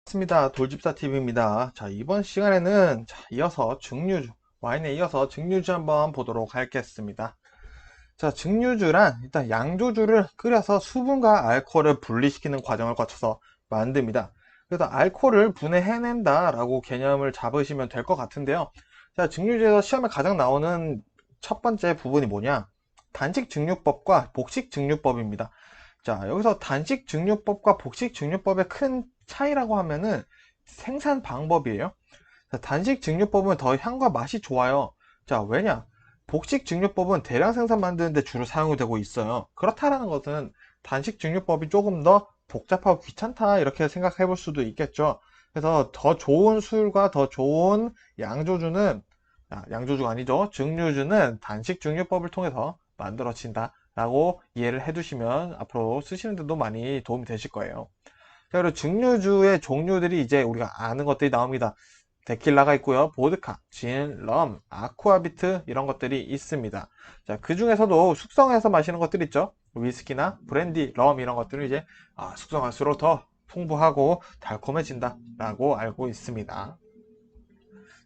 반갑습니다. 돌집사 TV입니다. 자, 이번 시간에는 이어서 증류주, 와인에 이어서 증류주 한번 보도록 하겠습니다. 자, 증류주란 일단 양조주를 끓여서 수분과 알코올을 분리시키는 과정을 거쳐서 만듭니다. 그래서 알코올을 분해해낸다라고 개념을 잡으시면 될 것 같은데요. 자, 증류주에서 시험에 가장 나오는 첫 번째 부분이 뭐냐? 단식 증류법과 복식 증류법입니다. 자, 여기서 단식 증류법과 복식 증류법의 큰 차이라고 하면은 생산 방법이에요. 자, 단식 증류법은 더 향과 맛이 좋아요. 자, 왜냐? 복식 증류법은 대량 생산 만드는데 주로 사용이 되고 있어요. 그렇다라는 것은 단식 증류법이 조금 더 복잡하고 귀찮다 이렇게 생각해 볼 수도 있겠죠. 그래서 더 좋은 술과 더 좋은 양조주는 양조주가 아니죠. 증류주는 단식 증류법을 통해서 만들어진다 라고 이해를 해 두시면 앞으로 쓰시는 데도 많이 도움이 되실 거예요. 자, 그리고 증류주의 종류들이 이제 우리가 아는 것들이 나옵니다. 데킬라가 있고요. 보드카, 진, 럼, 아쿠아비트 이런 것들이 있습니다. 자, 그 중에서도 숙성해서 마시는 것들 있죠. 위스키나 브랜디, 럼 이런 것들은 이제 숙성할수록 더 풍부하고 달콤해진다 라고 알고 있습니다.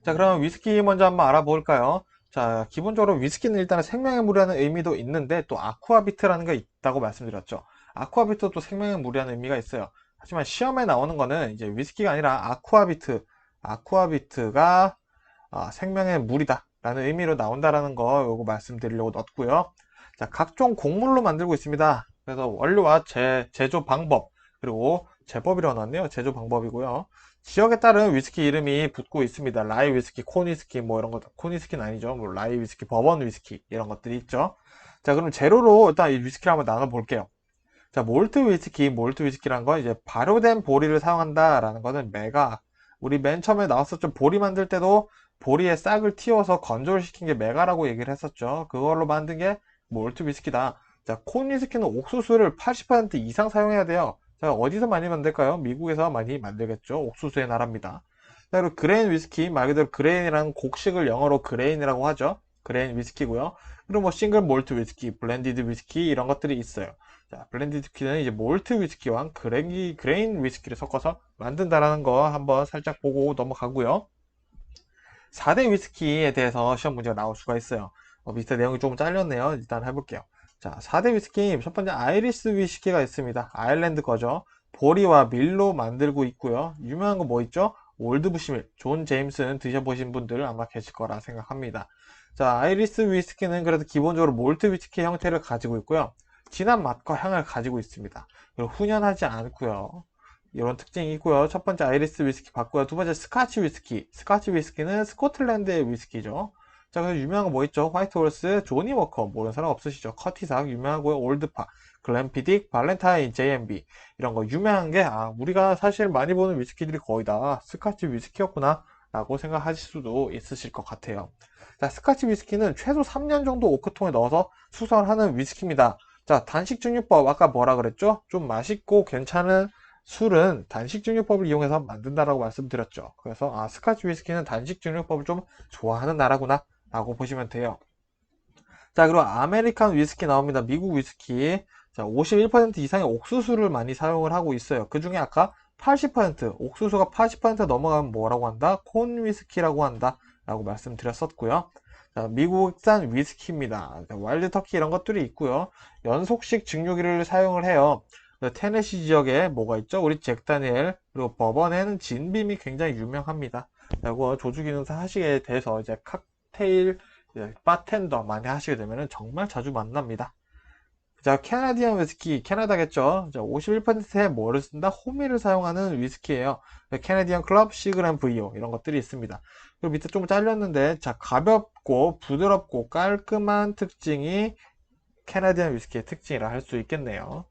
자, 그럼 위스키 먼저 한번 알아볼까요? 자, 기본적으로 위스키는 일단은 생명의 물이라는 의미도 있는데 또 아쿠아비트라는 게 있다고 말씀드렸죠. 아쿠아비트도 또 생명의 물이라는 의미가 있어요. 하지만 시험에 나오는 거는 이제 위스키가 아니라 아쿠아비트가 생명의 물이다 라는 의미로 나온다라는 거 요거 말씀드리려고 넣었고요. 자, 각종 곡물로 만들고 있습니다. 그래서 원료와 제조 방법 그리고 제법이라고 넣었네요. 제조 방법이고요. 지역에 따른 위스키 이름이 붙고 있습니다. 라이 위스키, 콘 위스키 뭐 이런 것, 콘 위스키는 아니죠. 뭐 라이 위스키, 버번 위스키 이런 것들이 있죠. 자, 그럼 재료로 일단 이 위스키를 한번 나눠 볼게요. 자, 몰트 위스키란 건 이제 발효된 보리를 사용한다라는 거는 우리 맨 처음에 나왔었죠. 보리 만들 때도 보리의 싹을 틔워서 건조를 시킨 게 메가라고 얘기를 했었죠. 그걸로 만든 게 몰트 위스키다. 자, 콘 위스키는 옥수수를 80% 이상 사용해야 돼요. 자, 어디서 많이 만들까요? 미국에서 많이 만들겠죠. 옥수수의 나라입니다. 자, 그리고 그레인 위스키, 말 그대로 그레인이라는 곡식을 영어로 그레인이라고 하죠. 그레인 위스키고요. 그리고 뭐 싱글 몰트 위스키, 블렌디드 위스키 이런 것들이 있어요. 자, 블렌디드 위스키는 이제 몰트 위스키와 그레인 위스키를 섞어서 만든다라는 거 한번 살짝 보고 넘어가고요. 4대 위스키에 대해서 시험 문제가 나올 수가 있어요. 밑에 내용이 조금 잘렸네요. 일단 해볼게요. 자, 4대 위스키 첫 번째 아이리스 위스키가 있습니다. 아일랜드 거죠. 보리와 밀로 만들고 있고요. 유명한 거 뭐 있죠? 올드 부시밀, 존 제임스는 드셔보신 분들 아마 계실 거라 생각합니다. 자, 아이리스 위스키는 그래도 기본적으로 몰트 위스키 형태를 가지고 있고요. 진한 맛과 향을 가지고 있습니다. 그리고 훈연하지 않고요. 이런 특징이 있고요. 첫 번째 아이리스 위스키 봤고요. 두 번째 스카치 위스키. 스카치 위스키는 스코틀랜드의 위스키죠. 자, 그래서 유명한 거 뭐 있죠? 화이트 홀스, 조니 워커, 모르는 사람 없으시죠? 커티삭, 유명하고요. 올드파, 글렌피딕, 발렌타인, JMB. 이런 거 유명한 게, 우리가 사실 많이 보는 위스키들이 거의 다 스카치 위스키였구나. 라고 생각하실 수도 있으실 것 같아요. 자, 스카치 위스키는 최소 3년 정도 오크통에 넣어서 숙성을 하는 위스키입니다. 자, 단식 증류법, 아까 뭐라 그랬죠? 좀 맛있고 괜찮은 술은 단식 증류법을 이용해서 만든다라고 말씀드렸죠. 그래서 스카치 위스키는 단식 증류법을 좀 좋아하는 나라구나 라고 보시면 돼요. 자, 그리고 아메리칸 위스키 나옵니다. 미국 위스키. 자, 51% 이상의 옥수수를 많이 사용을 하고 있어요. 그 중에 아까 80%, 옥수수가 80% 넘어가면 뭐라고 한다? 콘 위스키라고 한다 라고 말씀드렸었고요. 자, 미국산 위스키입니다. 자, 와일드 터키 이런 것들이 있고요. 연속식 증류기를 사용을 해요. 테네시 지역에 뭐가 있죠? 우리 잭 다니엘 그리고 버번에는 진빔이 굉장히 유명합니다. 그리고 조주 기능사 하시게 돼서 이제 칵테일 바텐더 많이 하시게 되면 정말 자주 만납니다. 자, 캐나디안 위스키, 캐나다겠죠? 자, 51%의 뭐를 쓴다? 호미를 사용하는 위스키예요. 캐나디안 클럽, 시그램 VO 이런 것들이 있습니다. 그리고 밑에 좀 잘렸는데, 자, 가볍고 부드럽고 깔끔한 특징이 캐나디안 위스키의 특징이라 할 수 있겠네요.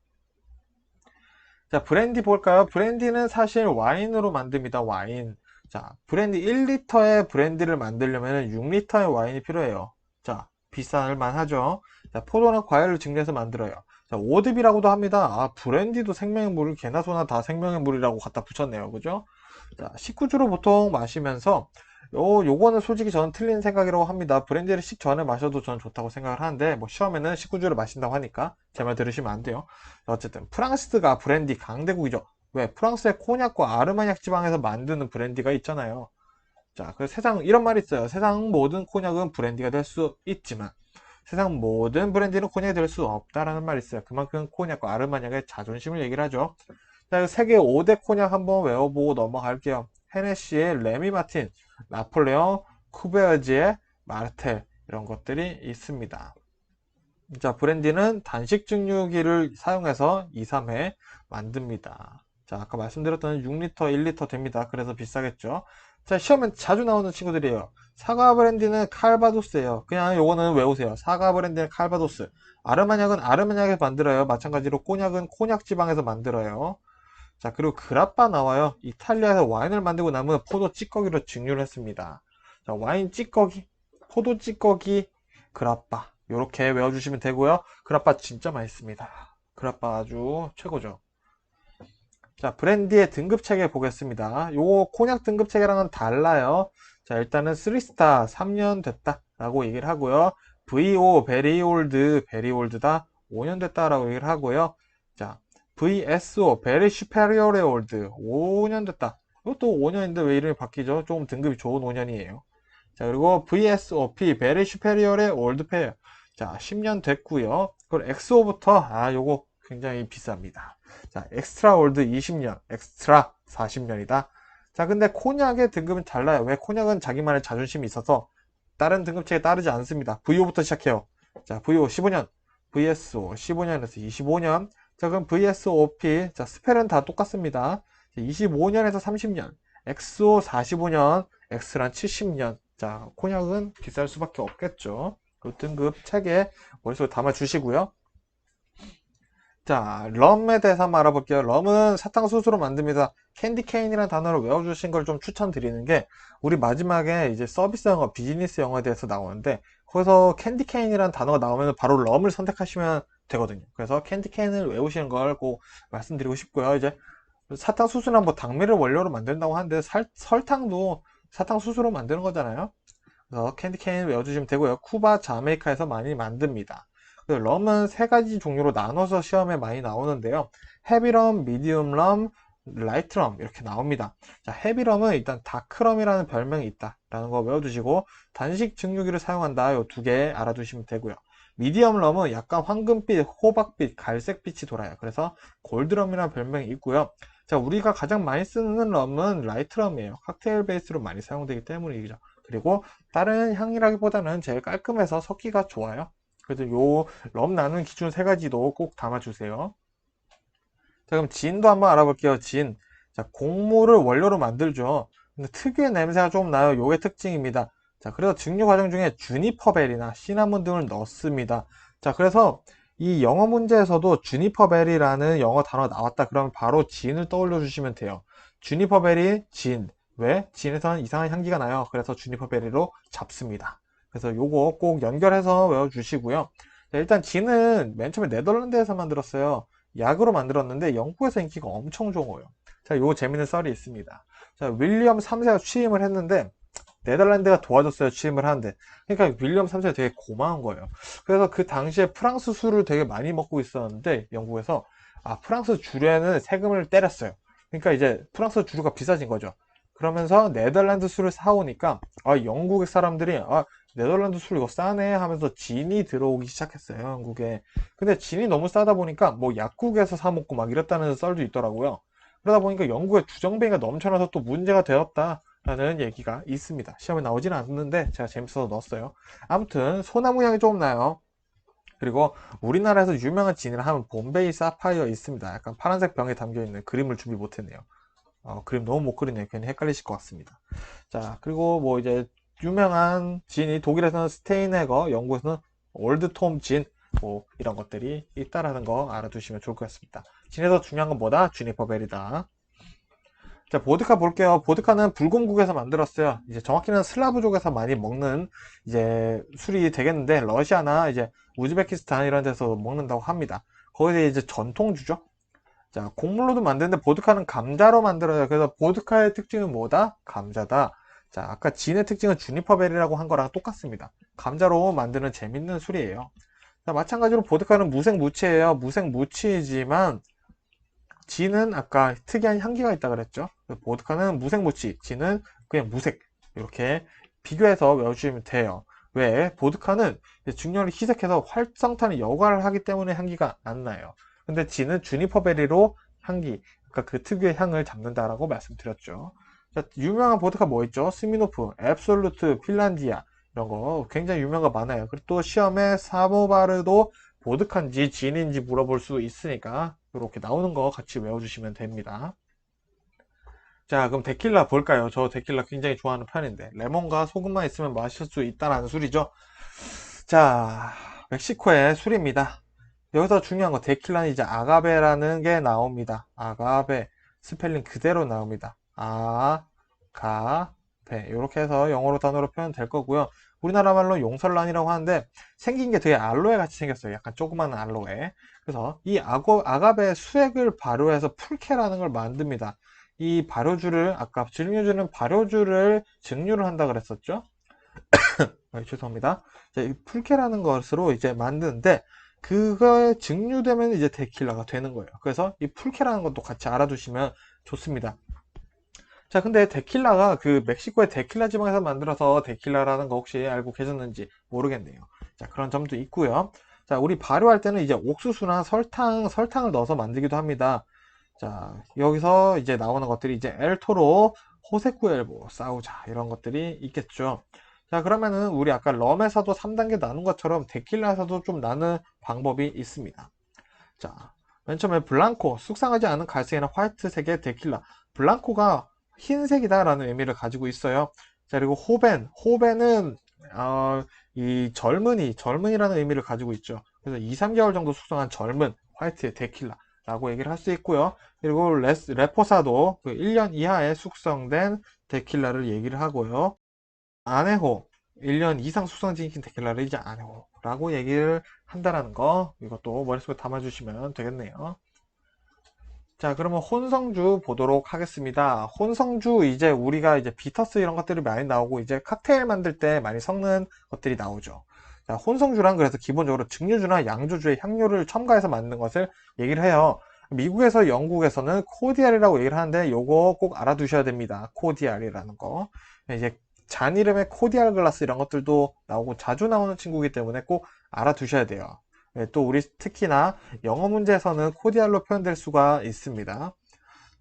자, 브랜디 볼까요? 브랜디는 사실 와인으로 만듭니다. 와인. 자, 브랜디 1리터의 브랜디를 만들려면 6리터의 와인이 필요해요. 자, 비쌀 만하죠. 자, 포도나 과일을 증류해서 만들어요. 자, 오드비라고도 합니다. 브랜디도 생명의 물을 개나 소나 다 생명의 물이라고 갖다 붙였네요. 그죠? 자, 식구주로 보통 마시면서 요거는 솔직히 저는 틀린 생각이라고 합니다. 브랜디를 식전에 마셔도 저는 좋다고 생각을 하는데 뭐 시험에는 식구주를 마신다고 하니까 제 말 들으시면 안 돼요. 어쨌든 프랑스가 브랜디 강대국이죠. 왜? 프랑스의 코냑과 아르마냥 지방에서 만드는 브랜디가 있잖아요. 자, 그 세상 이런 말이 있어요. 세상 모든 코냑은 브랜디가 될 수 있지만 세상 모든 브랜디는 코냑이 될 수 없다라는 말이 있어요. 그만큼 코냑과 아르마냥의 자존심을 얘기를 하죠. 자, 세계 5대 코냑 한번 외워보고 넘어갈게요. 헤네시의 레미 마틴, 나폴레옹, 쿠베어지의 마르텔 이런 것들이 있습니다. 자, 브랜디는 단식 증류기를 사용해서 2, 3회 만듭니다. 자, 아까 말씀드렸던 6리터, 1리터 됩니다. 그래서 비싸겠죠. 자, 시험에 자주 나오는 친구들이에요. 사과 브랜디는 칼바도스예요. 그냥 요거는 외우세요. 사과 브랜디는 칼바도스. 아르마냑은 아르마냑에서 만들어요. 마찬가지로 꼬냑은 코냑 지방에서 만들어요. 자, 그리고 그라빠 나와요. 이탈리아에서 와인을 만들고 남은 포도 찌꺼기로 증류를 했습니다. 자, 와인 찌꺼기, 포도 찌꺼기, 그라빠. 요렇게 외워주시면 되고요. 그라빠 진짜 맛있습니다. 그라빠 아주 최고죠. 자, 브랜디의 등급 체계 보겠습니다. 요 코냑 등급 체계랑은 달라요. 자, 일단은 3스타 3년 됐다 라고 얘기를 하고요. VO 베리 올드 베리 올드다 5년 됐다 라고 얘기를 하고요. 자, VSO 베리 슈페리어레 올드 5년 됐다. 이것도 5년인데 왜 이름이 바뀌죠? 조금 등급이 좋은 5년이에요. 자, 그리고 VSOP 베리 슈페리어레 올드 페어. 자, 10년 됐고요. 그리고 XO부터 요거 굉장히 비쌉니다. 자, 엑스트라 올드 20년, 엑스트라 40년이다. 자, 근데 코냑의 등급은 달라요. 왜? 코냑은 자기만의 자존심이 있어서 다른 등급체에 따르지 않습니다. VO부터 시작해요. 자, VO 15년, VSO 15년에서 25년. 자, 그럼 VSOP, 자, 스펠은 다 똑같습니다. 25년에서 30년, XO 45년, 엑스란 70년. 자, 코냑은 비쌀 수밖에 없겠죠. 그 등급 책에 머릿속에 담아주시고요. 자, 럼에 대해서 한번 알아볼게요. 럼은 사탕수수로 만듭니다. 캔디 케인이라는 단어를 외워주신 걸 좀 추천드리는 게, 우리 마지막에 이제 서비스 영어, 비즈니스 영어에 대해서 나오는데, 거기서 캔디 케인이라는 단어가 나오면 바로 럼을 선택하시면 되거든요. 그래서 캔디 케인을 외우시는 걸 꼭 말씀드리고 싶고요. 이제 사탕수수나 뭐 당면을 원료로 만든다고 하는데, 설탕도 사탕수수로 만드는 거잖아요. 그래서 캔디 케인 외워주시면 되고요. 쿠바, 자메이카에서 많이 만듭니다. 그 럼은 세 가지 종류로 나눠서 시험에 많이 나오는데요. 헤비럼, 미디움 럼, 라이트 럼 이렇게 나옵니다. 자, 헤비럼은 일단 다크럼이라는 별명이 있다라는 거 외워두시고 단식 증류기를 사용한다. 요 두 개 알아두시면 되고요. 미디엄 럼은 약간 황금빛, 호박빛, 갈색빛이 돌아요. 그래서 골드럼이라는 별명이 있고요. 자, 우리가 가장 많이 쓰는 럼은 라이트 럼이에요. 칵테일 베이스로 많이 사용되기 때문이죠. 그리고 다른 향이라기보다는 제일 깔끔해서 섞기가 좋아요. 그래서 요 럼 나눈 기준 세 가지도 꼭 담아주세요. 자, 그럼 진도 한번 알아볼게요. 진. 자, 곡물을 원료로 만들죠. 근데 특유의 냄새가 좀 나요. 요게 특징입니다. 자, 그래서 증류 과정 중에 주니퍼벨이나 시나몬 등을 넣습니다. 자, 그래서 이 영어 문제에서도 주니퍼벨이라는 영어 단어가 나왔다. 그러면 바로 진을 떠올려 주시면 돼요. 주니퍼벨이 진. 왜? 진에서는 이상한 향기가 나요. 그래서 주니퍼벨리로 잡습니다. 그래서 요거 꼭 연결해서 외워주시고요. 자, 일단 진은 맨 처음에 네덜란드에서 만들었어요. 약으로 만들었는데 영국에서 인기가 엄청 좋아요. 자, 요 재밌는 썰이 있습니다. 자, 윌리엄 3세가 취임을 했는데 네덜란드가 도와줬어요. 취임을 하는데. 그러니까 윌리엄 3세가 되게 고마운 거예요. 그래서 그 당시에 프랑스 술을 되게 많이 먹고 있었는데 영국에서 프랑스 주류에는 세금을 때렸어요. 그러니까 이제 프랑스 주류가 비싸진 거죠. 그러면서 네덜란드 술을 사오니까 영국 사람들이 네덜란드 술 이거 싸네 하면서 진이 들어오기 시작했어요. 영국에. 근데 진이 너무 싸다 보니까 뭐 약국에서 사 먹고 막 이랬다는 썰도 있더라고요. 그러다 보니까 영국에 주정뱅이가 넘쳐나서 또 문제가 되었다라는 얘기가 있습니다. 시험에 나오지는 않는데 제가 재밌어서 넣었어요. 아무튼 소나무 향이 좀 나요. 그리고 우리나라에서 유명한 진을 하면 봄베이 사파이어 있습니다. 약간 파란색 병에 담겨있는 그림을 준비 못했네요. 그림 너무 못 그리네요. 괜히 헷갈리실 것 같습니다. 자, 그리고 뭐 이제 유명한 진이 독일에서는 스테인헤거, 영국에서는 올드톰 진, 뭐 이런 것들이 있다라는 거 알아두시면 좋을 것 같습니다. 진에서 중요한 건 뭐다? 주니퍼벨이다. 자, 보드카 볼게요. 보드카는 불공국에서 만들었어요. 이제 정확히는 슬라브족에서 많이 먹는 이제 술이 되겠는데 러시아나 이제 우즈베키스탄 이런 데서 먹는다고 합니다. 거기서 이제 전통주죠. 자, 곡물로도 만드는데 보드카는 감자로 만들어요. 그래서 보드카의 특징은 뭐다? 감자다. 자, 아까 진의 특징은 주니퍼벨이라고 한 거랑 똑같습니다. 감자로 만드는 재밌는 술이에요. 자, 마찬가지로 보드카는 무색무취예요. 무색무취이지만 진은 아까 특이한 향기가 있다 그랬죠. 보드카는 무색 무취, 진은 그냥 무색. 이렇게 비교해서 외워주시면 돼요. 왜? 보드카는 중력을 희석해서 활성탄이 여과를 하기 때문에 향기가 안 나요. 근데 진은 주니퍼베리로 향기, 그러니까 그 특유의 향을 잡는다라고 말씀드렸죠. 자, 유명한 보드카 뭐 있죠? 스미노프, 앱솔루트, 핀란디아 이런 거 굉장히 유명한 거 많아요. 그리고 또 시험에 사모바르도 보드카인지 진인지 물어볼 수 있으니까 이렇게 나오는 거 같이 외워주시면 됩니다. 자, 그럼 데킬라 볼까요? 저 데킬라 굉장히 좋아하는 편인데 레몬과 소금만 있으면 마실 수 있다는 술이죠. 자, 멕시코의 술입니다. 여기서 중요한 거 데킬라는 이제 아가베라는 게 나옵니다. 아가베 스펠링 그대로 나옵니다. 아가베 이렇게 해서 영어로 단어로 표현될 거고요. 우리나라 말로 용설란이라고 하는데 생긴 게 되게 알로에 같이 생겼어요. 약간 조그마한 알로에. 그래서 이 아가베 수액을 발효해서 풀케라는 걸 만듭니다. 이 발효주를 아까 증류주는 발효주를 증류를 한다 그랬었죠? 죄송합니다. 이 풀케라는 것으로 이제 만드는데 그거에 증류되면 이제 데킬라가 되는 거예요. 그래서 이 풀케라는 것도 같이 알아두시면 좋습니다. 자, 근데 데킬라가 그 멕시코의 데킬라 지방에서 만들어서 데킬라라는 거 혹시 알고 계셨는지 모르겠네요. 자, 그런 점도 있고요. 자, 우리 발효할 때는 이제 옥수수나 설탕을 넣어서 만들기도 합니다. 자, 여기서 이제 나오는 것들이 이제 엘토로, 호세쿠엘보, 사우자 이런 것들이 있겠죠. 자, 그러면은 우리 아까 럼에서도 3단계 나눈 것처럼 데킬라에서도 좀 나눈 방법이 있습니다. 자, 맨 처음에 블랑코, 숙성하지 않은 갈색이나 화이트색의 데킬라. 블랑코가 흰색이다라는 의미를 가지고 있어요. 자, 그리고 호벤은 이 젊은이라는 의미를 가지고 있죠. 그래서 2, 3개월 정도 숙성한 젊은 화이트 데킬라라고 얘기를 할 수 있고요. 그리고 레포사도 1년 이하의 숙성된 데킬라를 얘기를 하고요. 아네호 1년 이상 숙성시킨 데킬라를 이제 아네호라고 얘기를 한다라는 거 이것도 머릿속에 담아주시면 되겠네요. 자, 그러면 혼성주 보도록 하겠습니다. 혼성주 이제 우리가 이제 비터스 이런 것들이 많이 나오고 이제 칵테일 만들 때 많이 섞는 것들이 나오죠. 자, 혼성주란 그래서 기본적으로 증류주나 양조주의 향료를 첨가해서 만든 것을 얘기를 해요. 미국에서 영국에서는 코디알이라고 얘기를 하는데 요거 꼭 알아두셔야 됩니다. 코디알이라는 거. 이제 잔 이름에 코디알 글라스 이런 것들도 나오고 자주 나오는 친구이기 때문에 꼭 알아두셔야 돼요. 또 우리 특히나 영어 문제에서는 코디알로 표현될 수가 있습니다.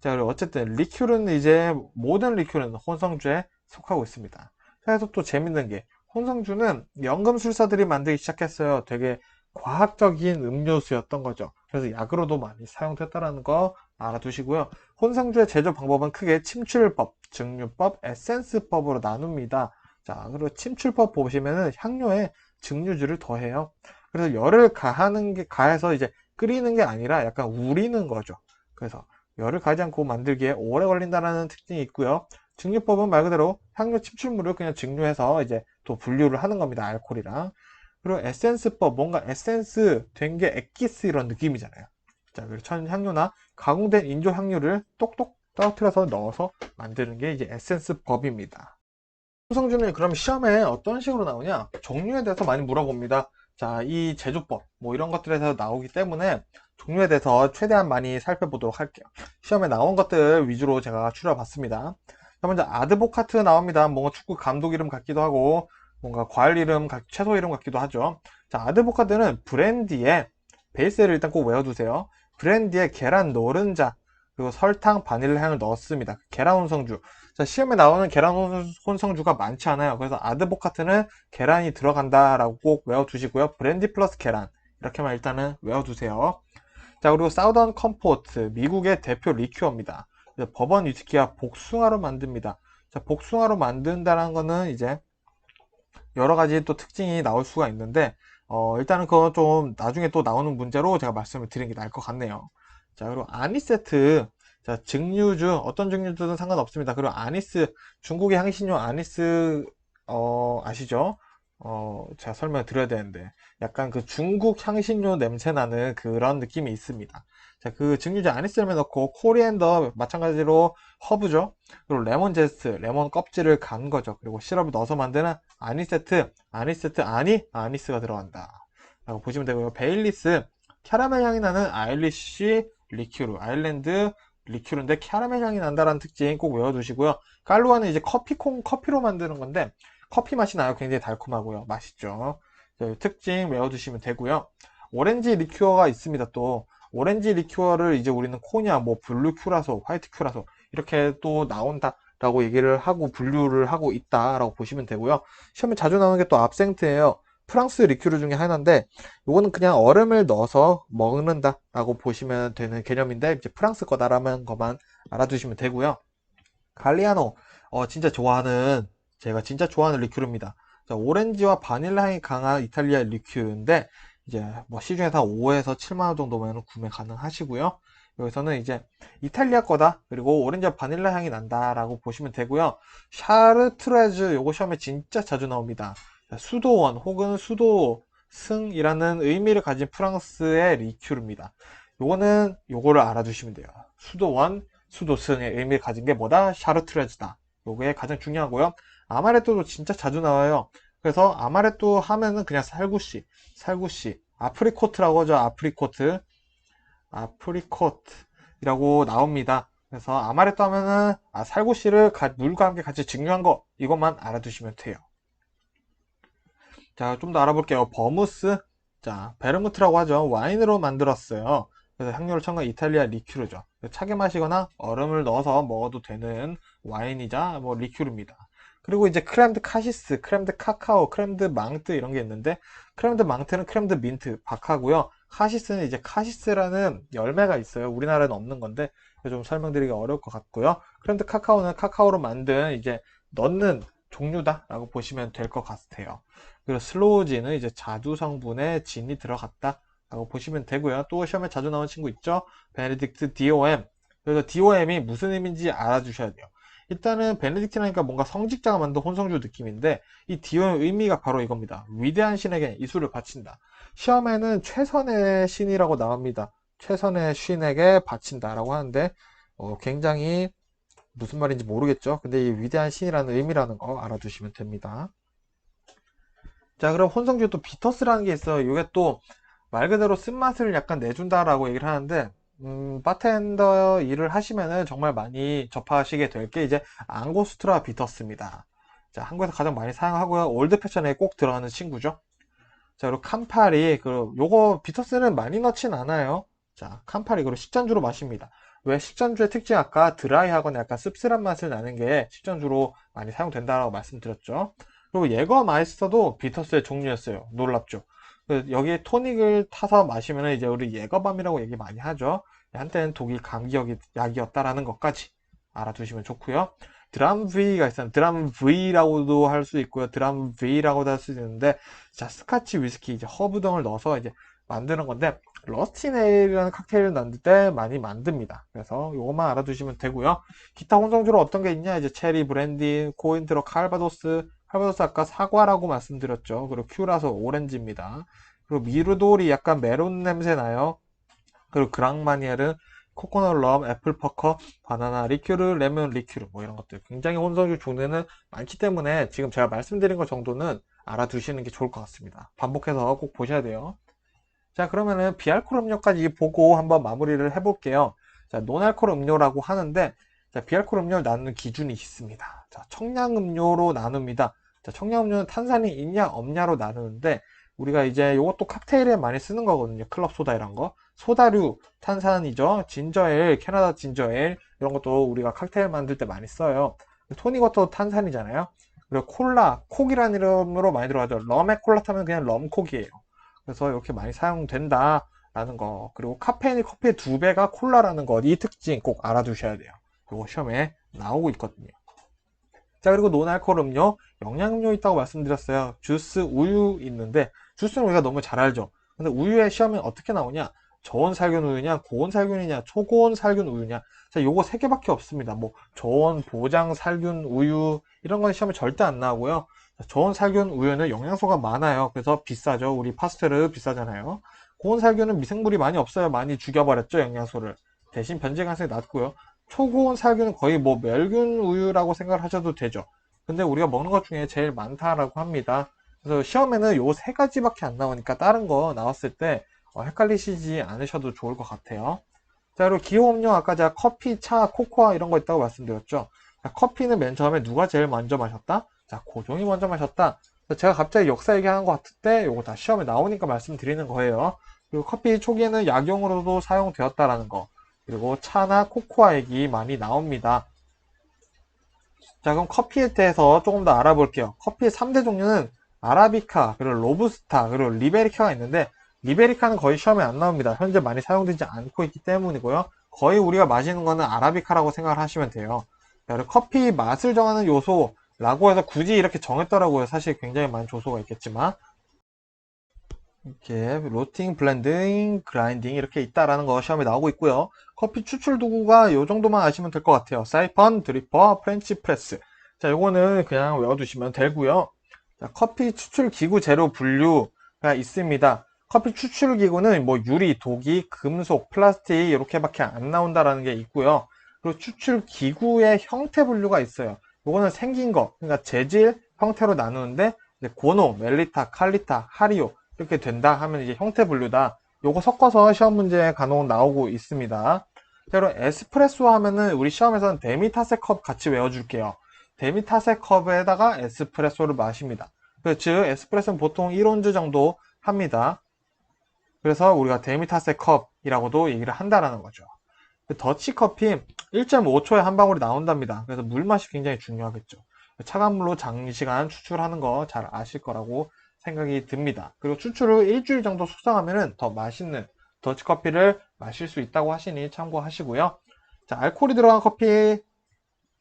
자, 그리고 어쨌든 리큐르는 이제 모든 리큐르는 혼성주에 속하고 있습니다. 그래서 또 재밌는 게 혼성주는 연금술사들이 만들기 시작했어요. 되게 과학적인 음료수였던 거죠. 그래서 약으로도 많이 사용됐다는 거 알아두시고요. 혼성주의 제조 방법은 크게 침출법, 증류법, 에센스법으로 나눕니다. 자, 그리고 침출법 보시면은 향료에 증류주를 더해요. 그래서 열을 가해서 이제 끓이는 게 아니라 약간 우리는 거죠. 그래서 열을 가하지 않고 만들기에 오래 걸린다는 특징이 있고요. 증류법은 말 그대로 향료 침출물을 그냥 증류해서 이제 또 분류를 하는 겁니다. 알코올이랑. 그리고 에센스법, 뭔가 에센스 된 게 엑기스 이런 느낌이잖아요. 자, 그리고 천향료나 가공된 인조 향료를 똑똑 떨어뜨려서 넣어서 만드는 게 이제 에센스법입니다. 성준이 그럼 시험에 어떤 식으로 나오냐? 종류에 대해서 많이 물어봅니다. 자, 이 제조법, 뭐 이런 것들에 대해서 나오기 때문에 종류에 대해서 최대한 많이 살펴보도록 할게요. 시험에 나온 것들 위주로 제가 추려봤습니다. 자, 먼저 아드보카트 나옵니다. 뭔가 축구 감독 이름 같기도 하고, 뭔가 과일 이름, 채소 이름 같기도 하죠. 자, 아드보카트는 브랜디에, 베이스를 일단 꼭 외워두세요. 브랜디에 계란 노른자, 그리고 설탕, 바닐라 향을 넣었습니다. 계란 혼성주. 자, 시험에 나오는 계란 혼성주가 많지 않아요. 그래서 아드보카트는 계란이 들어간다라고 꼭 외워두시고요. 브랜디 플러스 계란. 이렇게만 일단은 외워두세요. 자, 그리고 사우던 컴포트. 미국의 대표 리큐어입니다. 버번 위스키와 복숭아로 만듭니다. 자, 복숭아로 만든다는 거는 이제 여러 가지 또 특징이 나올 수가 있는데, 일단은 그거 좀 나중에 또 나오는 문제로 제가 말씀을 드리는 게 나을 것 같네요. 자, 그리고 아니세트. 자, 증류주, 어떤 증류주든 상관없습니다. 그리고 아니스, 중국의 향신료 아니스, 아시죠? 제가 설명을 드려야 되는데, 약간 그 중국 향신료 냄새 나는 그런 느낌이 있습니다. 자, 그 증류주 아니스를 넣고, 코리앤더, 마찬가지로 허브죠? 그리고 레몬 제스트, 레몬 껍질을 간 거죠. 그리고 시럽을 넣어서 만드는 아니세트, 아니스가 들어간다. 라고 보시면 되고요. 베일리스, 캐러멜 향이 나는 아일리쉬 리큐르, 아일랜드 리큐르인데 캐러멜 향이 난다라는 특징 꼭 외워두시고요. 깔루아는 이제 커피로 만드는 건데 커피 맛이 나요. 굉장히 달콤하고요. 맛있죠. 특징 외워두시면 되고요. 오렌지 리큐어가 있습니다. 또 오렌지 리큐어를 이제 우리는 코냐, 뭐 블루 큐라소, 화이트 큐라소 이렇게 또 나온다라고 얘기를 하고 분류를 하고 있다라고 보시면 되고요. 시험에 자주 나오는 게 또 압생트예요. 프랑스 리큐르 중에 하나인데 이거는 그냥 얼음을 넣어서 먹는다라고 보시면 되는 개념인데 이제 프랑스 거다라는 것만 알아두시면 되고요. 갈리아노, 제가 진짜 좋아하는 리큐르입니다. 자, 오렌지와 바닐라 향이 강한 이탈리아 리큐르인데 이제 뭐 시중에서 5에서 7만 원 정도면 구매 가능하시고요. 여기서는 이제 이탈리아 거다, 그리고 오렌지와 바닐라 향이 난다라고 보시면 되고요. 샤르트레즈, 요거 시험에 진짜 자주 나옵니다. 자, 수도원 혹은 수도승이라는 의미를 가진 프랑스의 리큐르입니다. 요거를 알아두시면 돼요. 수도원, 수도승의 의미를 가진 게 뭐다? 샤르트레즈다. 요게 가장 중요하고요. 아마레토도 진짜 자주 나와요. 그래서 아마레토 하면은 그냥 살구씨, 아프리코트라고 하죠. 아프리코트이라고 나옵니다. 그래서 아마레토 하면은 살구씨를 물과 함께 같이 증류한 거, 이것만 알아두시면 돼요. 자, 좀 더 알아볼게요. 버무스. 자, 베르무트라고 하죠. 와인으로 만들었어요. 그래서 향료를 첨가한 이탈리아 리큐르죠. 차게 마시거나 얼음을 넣어서 먹어도 되는 와인이자 뭐 리큐르입니다. 그리고 이제 크렘드 카시스, 크렘드 카카오, 크렘드 망트 이런 게 있는데 크렘드 망트는 크렘드 민트, 박하고요. 카시스는 이제 카시스라는 열매가 있어요. 우리나라에는 없는 건데 좀 설명드리기 어려울 것 같고요. 크렘드 카카오는 카카오로 만든 이제 넣는 종류다라고 보시면 될 것 같아요. 그리고 슬로우진은 이제 자두 성분에 진이 들어갔다 라고 보시면 되고요. 또 시험에 자주 나오는 친구 있죠? 베네딕트 DOM. 그래서 DOM이 무슨 의미인지 알아주셔야 돼요. 일단은 베네딕트라니까 뭔가 성직자가 만든 혼성주 느낌인데 이 DOM 의미가 바로 이겁니다. 위대한 신에게 이술을 바친다. 시험에는 최선의 신이라고 나옵니다. 최선의 신에게 바친다라고 하는데 굉장히 무슨 말인지 모르겠죠? 근데 이 위대한 신이라는 의미라는 거 알아두시면 됩니다. 자, 그럼 혼성주에 또 비터스라는 게 있어요. 이게 또 말 그대로 쓴맛을 약간 내준다라고 얘기를 하는데, 바텐더 일을 하시면은 정말 많이 접하시게 될 게 이제 앙고스트라 비터스입니다. 자, 한국에서 가장 많이 사용하고요. 올드 패션에 꼭 들어가는 친구죠. 자, 그리고 캄파리, 요거 비터스는 많이 넣진 않아요. 자, 캄파리, 그리고 식전주로 마십니다. 왜 식전주의 특징 아까 드라이하거나 약간 씁쓸한 맛을 나는 게 식전주로 많이 사용된다라고 말씀드렸죠. 그리고 예거마이스터도 비터스의 종류였어요. 놀랍죠. 여기에 토닉을 타서 마시면 이제 우리 예거밤이라고 얘기 많이 하죠. 한때는 독일 감기 약이었다라는 것까지 알아두시면 좋고요. 드람 V가 있어요. 드람 V라고도 할 수 있고요. 드람 V라고도 할 수 있는데, 자, 스카치 위스키 이제 허브 등을 넣어서 이제 만드는 건데, 러스티네일이라는 칵테일을 만들 때 많이 만듭니다. 그래서 요것만 알아두시면 되고요. 기타 혼성주로 어떤 게 있냐? 이제 체리, 브랜디, 코인트로, 칼바도스 아까 사과라고 말씀드렸죠. 그리고 큐라소, 오렌지입니다. 그리고 미르돌이 약간 메론 냄새 나요. 그리고 그랑마니엘은 코코넛 럼, 애플 퍼커, 바나나 리큐르, 레몬 리큐르 뭐 이런 것들 굉장히 혼성주 종류는 많기 때문에 지금 제가 말씀드린 것 정도는 알아두시는 게 좋을 것 같습니다. 반복해서 꼭 보셔야 돼요. 자, 그러면은 비알코올 음료까지 보고 한번 마무리를 해볼게요. 자, 논알코올 음료라고 하는데, 자, 비알코올 음료를 나누는 기준이 있습니다. 자, 청량음료로 나눕니다. 자, 청량음료는 탄산이 있냐 없냐로 나누는데, 우리가 이제 이것도 칵테일에 많이 쓰는 거거든요. 클럽 소다 이런 거. 소다류 탄산이죠. 진저에일, 캐나다 진저에일 이런 것도 우리가 칵테일 만들 때 많이 써요. 토닉워터 탄산이잖아요. 그리고 콜라, 콕이라는 이름으로 많이 들어가죠. 럼에 콜라 타면 그냥 럼콕이에요. 그래서 이렇게 많이 사용된다라는 거. 그리고 카페인이 커피의 2배가 콜라라는 거. 이 특징 꼭 알아두셔야 돼요. 이거 시험에 나오고 있거든요. 자, 그리고 논알코올 음료, 영양음료 있다고 말씀드렸어요. 주스, 우유 있는데 주스는 우리가 너무 잘 알죠. 근데 우유의 시험에 어떻게 나오냐? 저온 살균 우유냐, 고온 살균이냐, 초고온 살균 우유냐. 자, 요거 3개밖에 없습니다. 뭐 저온 보장 살균 우유 이런 건 시험에 절대 안 나오고요. 저온 살균 우유는 영양소가 많아요. 그래서 비싸죠. 우리 파스텔르 비싸잖아요. 고온 살균은 미생물이 많이 없어요. 많이 죽여버렸죠, 영양소를. 대신 변질 가능성이 낮고요. 초고온 살균은 거의 뭐 멸균 우유라고 생각을 하셔도 되죠. 근데 우리가 먹는 것 중에 제일 많다라고 합니다. 그래서 시험에는 요 3가지밖에 안 나오니까 다른 거 나왔을 때 헷갈리시지 않으셔도 좋을 것 같아요. 자, 그리고 기호음료 아까 제가 커피, 차, 코코아 이런 거 있다고 말씀드렸죠. 자, 커피는 맨 처음에 누가 제일 먼저 마셨다? 자, 고종이 먼저 마셨다. 제가 갑자기 역사 얘기하는 것 같을 때 요거 다 시험에 나오니까 말씀드리는 거예요. 그리고 커피 초기에는 약용으로도 사용되었다라는 거. 그리고 차나 코코아 얘기 많이 나옵니다. 자, 그럼 커피에 대해서 조금 더 알아볼게요. 커피의 3대 종류는 아라비카, 그리고 로부스타, 그리고 리베리카가 있는데 리베리카는 거의 시험에 안 나옵니다. 현재 많이 사용되지 않고 있기 때문이고요. 거의 우리가 마시는 거는 아라비카라고 생각을 하시면 돼요. 자, 그리고 커피 맛을 정하는 요소라고 해서 굳이 이렇게 정했더라고요. 사실 굉장히 많은 요소가 있겠지만 이렇게 로팅, 블렌딩, 그라인딩 이렇게 있다라는 거 시험에 나오고 있고요. 커피 추출 도구가 요 정도만 아시면 될 것 같아요. 사이펀, 드리퍼, 프렌치 프레스. 자, 요거는 그냥 외워두시면 되고요. 자, 커피 추출 기구 재료 분류가 있습니다. 커피 추출 기구는 뭐 유리, 도기, 금속, 플라스틱 이렇게밖에 안 나온다라는 게 있고요. 그리고 추출 기구의 형태 분류가 있어요. 요거는 생긴 거, 그러니까 재질, 형태로 나누는데 고노, 멜리타, 칼리타, 하리오 이렇게 된다 하면 이제 형태 분류다. 요거 섞어서 시험 문제에 간혹 나오고 있습니다. 그리고 에스프레소 하면은 우리 시험에서는 데미타세 컵 같이 외워줄게요. 데미타세 컵에다가 에스프레소를 마십니다. 즉 에스프레소는 보통 1온즈 정도 합니다. 그래서 우리가 데미타세 컵이라고도 얘기를 한다라는 거죠. 더치커피 1.5초에 한 방울이 나온답니다. 그래서 물 맛이 굉장히 중요하겠죠. 차가운 물로 장시간 추출하는 거 잘 아실 거라고 생각이 듭니다. 그리고 추출 후 일주일 정도 숙성하면 더 맛있는 더치커피를 마실 수 있다고 하시니 참고하시고요. 자, 알코올이 들어간 커피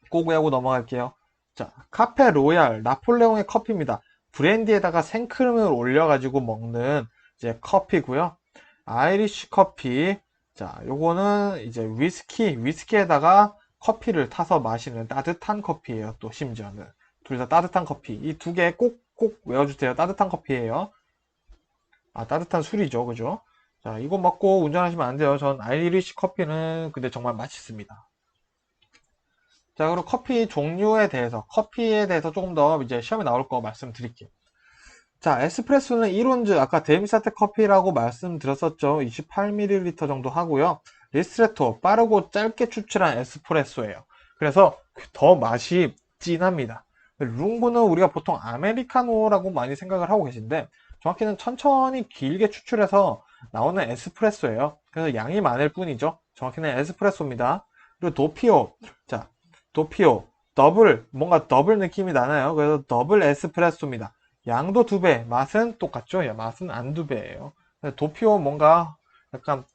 꼭 외우고 넘어갈게요. 자, 카페 로얄 나폴레옹의 커피입니다. 브랜디에다가 생크림을 올려가지고 먹는 이제 커피고요. 아이리쉬 커피. 자, 요거는 이제 위스키에다가 커피를 타서 마시는 따뜻한 커피예요. 또 심지어는 둘 다 따뜻한 커피. 이 두 개 꼭 외워주세요. 따뜻한 커피예요. 아, 따뜻한 술이죠, 그죠? 자, 이거 먹고 운전하시면 안 돼요. 전 아이리쉬 커피는 근데 정말 맛있습니다. 자, 그리고 커피에 대해서 조금 더 이제 시험에 나올 거 말씀드릴게요. 자, 에스프레소는 1온즈, 아까 데미사테 커피라고 말씀드렸었죠. 28ml 정도 하고요. 리스트레토, 빠르고 짧게 추출한 에스프레소예요. 그래서 더 맛이 진합니다. 룽부는 우리가 보통 아메리카노라고 많이 생각을 하고 계신데, 정확히는 천천히 길게 추출해서 나오는 에스프레소예요. 그래서 양이 많을 뿐이죠. 정확히는 에스프레소입니다. 그리고 도피오. 자, 도피오. 뭔가 더블 느낌이 나나요? 그래서 더블 에스프레소입니다. 양도 2배, 맛은 똑같죠? 야, 맛은 안 2배예요. 도피오 약간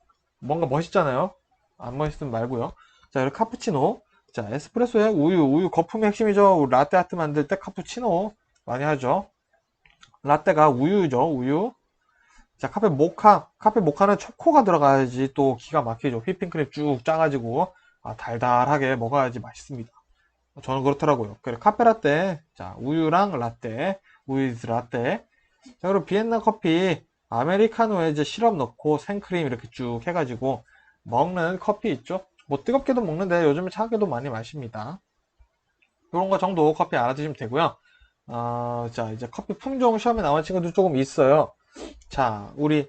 뭔가 멋있잖아요? 안 멋있으면 말고요. 자, 그리고 카푸치노. 자, 에스프레소에 우유 거품이 핵심이죠. 라떼 아트 만들 때 카푸치노 많이 하죠. 라떼가 우유죠, 우유. 자, 카페 모카는 초코가 들어가야지 또 기가 막히죠. 휘핑크림 쭉 짜가지고 달달하게 먹어야지 맛있습니다. 저는 그렇더라고요. 그리고 카페라떼, 자, 우유랑 라떼, 우유즈 라떼. 자, 그리고 비엔나 커피, 아메리카노에 이제 시럽 넣고 생크림 이렇게 쭉 해가지고 먹는 커피 있죠? 뭐 뜨겁게도 먹는데 요즘에 차갑게도 많이 마십니다. 이런 거 정도 커피 알아두시면 되고요. 자, 이제 커피 품종 시험에 나온 친구들 조금 있어요. 자, 우리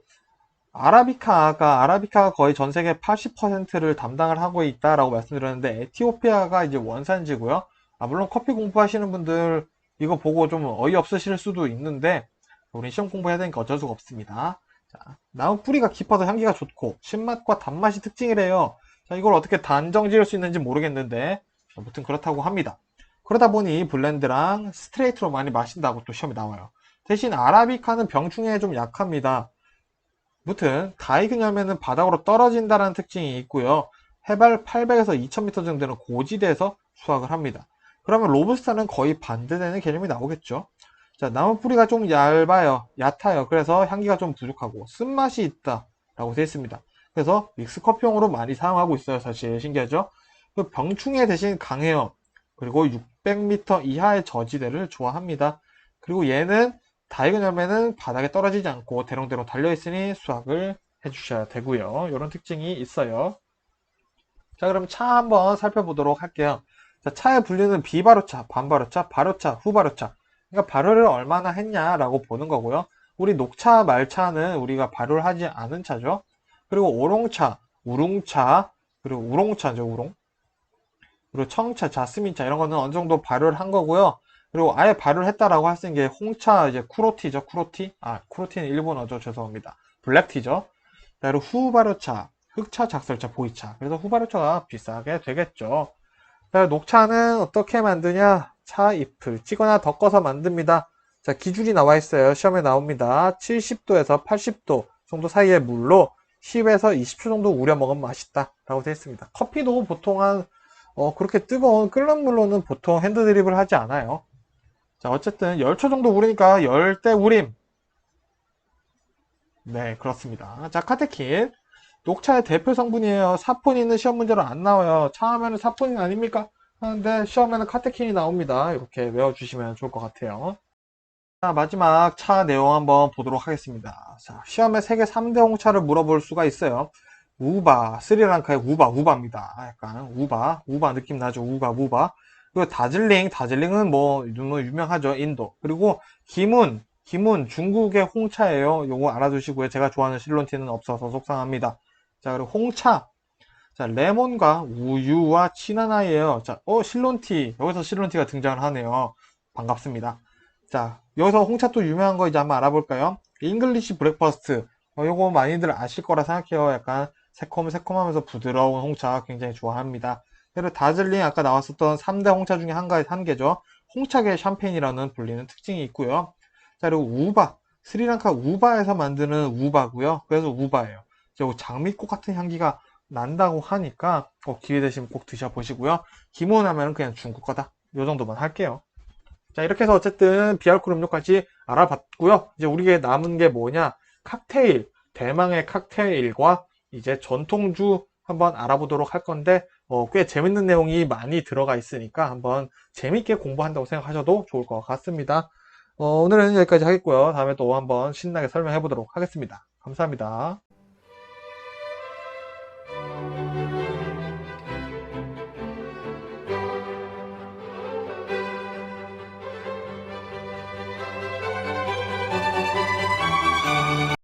아라비카가 거의 전 세계 80%를 담당을 하고 있다라고 말씀드렸는데 에티오피아가 이제 원산지고요. 물론 커피 공부하시는 분들 이거 보고 좀 어이없으실 수도 있는데 우리 시험 공부해야 되니까 어쩔 수가 없습니다. 자, 나무 뿌리가 깊어서 향기가 좋고 신맛과 단맛이 특징이래요. 자, 이걸 어떻게 단정 지을 수 있는지 모르겠는데 아무튼 그렇다고 합니다. 그러다 보니 블렌드랑 스트레이트로 많이 마신다고 또 시험에 나와요. 대신 아라비카는 병충해에 좀 약합니다. 무튼 다이근 열매는 바닥으로 떨어진다는 특징이 있고요. 해발 800에서 2000m 정도 되는 고지대에서 수확을 합니다. 그러면 로부스타는 거의 반대되는 개념이 나오겠죠. 자, 나무 뿌리가 좀 얕아요. 그래서 향기가 좀 부족하고 쓴맛이 있다라고 되어 있습니다. 그래서 믹스 커피용으로 많이 사용하고 있어요. 사실 신기하죠? 그 병충해 대신 강해요. 그리고 600m 이하의 저지대를 좋아합니다. 그리고 얘는 다이근 열매는 바닥에 떨어지지 않고 대롱대롱 달려있으니 수확을 해주셔야 되고요. 이런 특징이 있어요. 자, 그럼 차 한번 살펴보도록 할게요. 자, 차의 분류는 비발효차, 반발효차, 발효차, 후발효차. 그러니까 발효를 얼마나 했냐라고 보는 거고요. 우리 녹차, 말차는 우리가 발효를 하지 않은 차죠. 그리고 오롱차, 우롱차, 그리고 우롱차죠, 우롱. 그리고 청차, 자스민차 이런 거는 어느 정도 발효를 한 거고요. 그리고 아예 발효를 했다라고 할 수 있는 게 홍차, 이제 쿠로티죠, 쿠로티. 아, 쿠로티는 일본어죠, 죄송합니다. 블랙티죠. 그리고 후발효차, 흑차, 작설차, 보이차. 그래서 후발효차가 비싸게 되겠죠. 녹차는 어떻게 만드냐? 차 잎을 찌거나 덮어서 만듭니다. 자, 기준이 나와 있어요. 시험에 나옵니다. 70도에서 80도 정도 사이의 물로 10에서 20초 정도 우려 먹으면 맛있다. 라고 되어 있습니다. 커피도 보통 그렇게 뜨거운 끓는 물로는 보통 핸드 드립을 하지 않아요. 자, 어쨌든 10초 정도 우리니까 열대 우림. 네, 그렇습니다. 자, 카테킨. 녹차의 대표 성분이에요. 사포닌은 시험 문제로 안 나와요. 차 하면은 사포닌 아닙니까? 하는데 시험에는 카테킨이 나옵니다. 이렇게 외워주시면 좋을 것 같아요. 자, 마지막 차 내용 한번 보도록 하겠습니다. 자, 시험에 세계 3대 홍차를 물어볼 수가 있어요. 우바, 스리랑카의 우바입니다. 약간 우바 느낌 나죠? 우바. 그리고 다즐링은 뭐 유명하죠? 인도. 그리고 기문 중국의 홍차예요. 요거 알아두시고요. 제가 좋아하는 실론티는 없어서 속상합니다. 자, 그리고 홍차. 자, 레몬과 우유와 친한 아이예요. 자, 실론티. 여기서 실론티가 등장을 하네요. 반갑습니다. 자, 여기서 홍차 또 유명한 거 이제 한번 알아볼까요? 잉글리시 브렉퍼스트. 요거 많이들 아실 거라 생각해요. 약간 새콤하면서 부드러운 홍차 굉장히 좋아합니다. 그리고 다즐링 아까 나왔었던 3대 홍차 중에 한 개죠. 홍차계 샴페인이라는 불리는 특징이 있고요. 자, 그리고 스리랑카 우바에서 만드는 우바고요. 그래서 우바예요. 장미꽃 같은 향기가 난다고 하니까 기회 되시면 꼭 드셔보시고요. 기본하면 그냥 중국 거다. 요 정도만 할게요. 자, 이렇게 해서 어쨌든 비알콜 음료까지 알아봤고요. 이제 우리에게 남은 게 뭐냐? 칵테일, 대망의 칵테일과 이제 전통주 한번 알아보도록 할 건데 꽤 재밌는 내용이 많이 들어가 있으니까 한번 재밌게 공부한다고 생각하셔도 좋을 것 같습니다. 오늘은 여기까지 하겠고요. 다음에 또 한번 신나게 설명해 보도록 하겠습니다. 감사합니다.